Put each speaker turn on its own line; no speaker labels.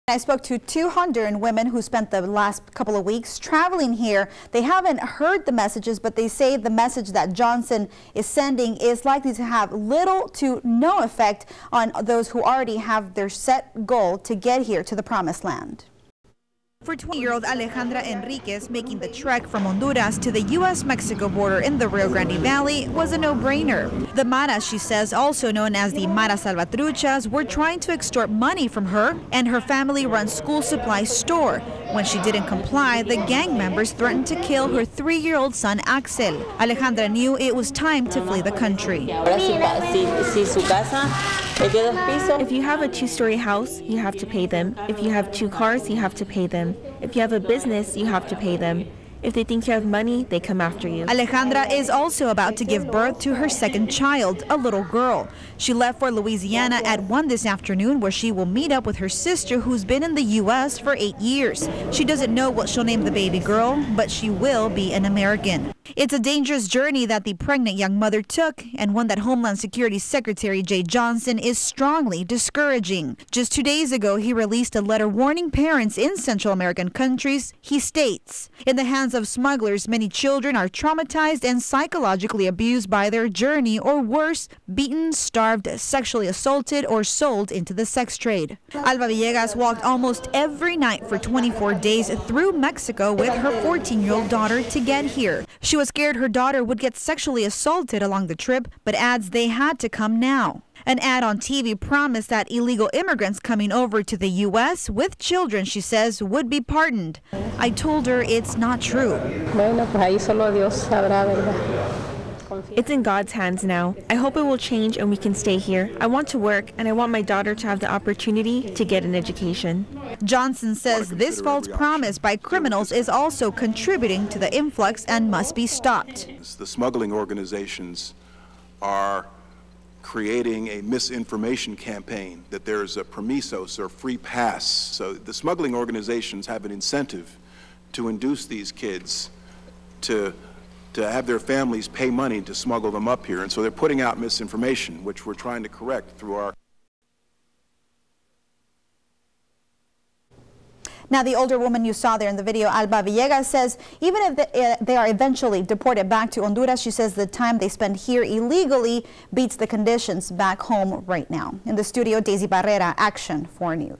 I spoke to 200 women who spent the last couple of weeks traveling here. They haven't heard the messages, but they say the message that Johnson is sending is likely to have little to no effect on those who already have their set goal to get here to the promised land. For 20-year-old Alejandra Enriquez, making the trek from Honduras to the U.S.-Mexico border in the Rio Grande Valley was a no-brainer. The Maras, she says, also known as the Mara Salvatruchas, were trying to extort money from her and her family-run school supply store. When she didn't comply, the gang members threatened to kill her 3-year-old son Axel. Alejandra knew it was time to flee the country.
If you have a 2-story house, you have to pay them. If you have 2 cars, you have to pay them. If you have a business, you have to pay them. If they think you have money, they come after you.
Alejandra is also about to give birth to her second child, a little girl. She left for Louisiana at 1 this afternoon, where she will meet up with her sister, who's been in the U.S. for 8 years. She doesn't know what she'll name the baby girl, but she will be an American. It's a dangerous journey that the pregnant young mother took, and one that Homeland Security Secretary Jay Johnson is strongly discouraging. Just 2 days ago, he released a letter warning parents in Central American countries. He states, "In the hands of smugglers, many children are traumatized and psychologically abused by their journey, or worse, beaten, starved, sexually assaulted, or sold into the sex trade." Alba Villegas walked almost every night for 24 days through Mexico with her 14-year-old daughter to get here. She was scared her daughter would get sexually assaulted along the trip, but adds they had to come now. An ad on TV promised that illegal immigrants coming over to the U.S. with children, she says, would be pardoned. I told her it's not true.
It's in God's hands now. I hope it will change and we can stay here. I want to work, and I want my daughter to have the opportunity to get an education.
Johnson says this false promise by criminals is also contributing to the influx and must be stopped.
The smuggling organizations are creating a misinformation campaign that there's a permisos or free pass. So the smuggling organizations have an incentive to induce these kids to have their families pay money to smuggle them up here. And so they're putting out misinformation, which we're trying to correct through our...
Now, the older woman you saw there in the video, Alba Villegas, says even if they are eventually deported back to Honduras, she says the time they spend here illegally beats the conditions back home right now. In the studio, Daisy Barrera, Action 4 News.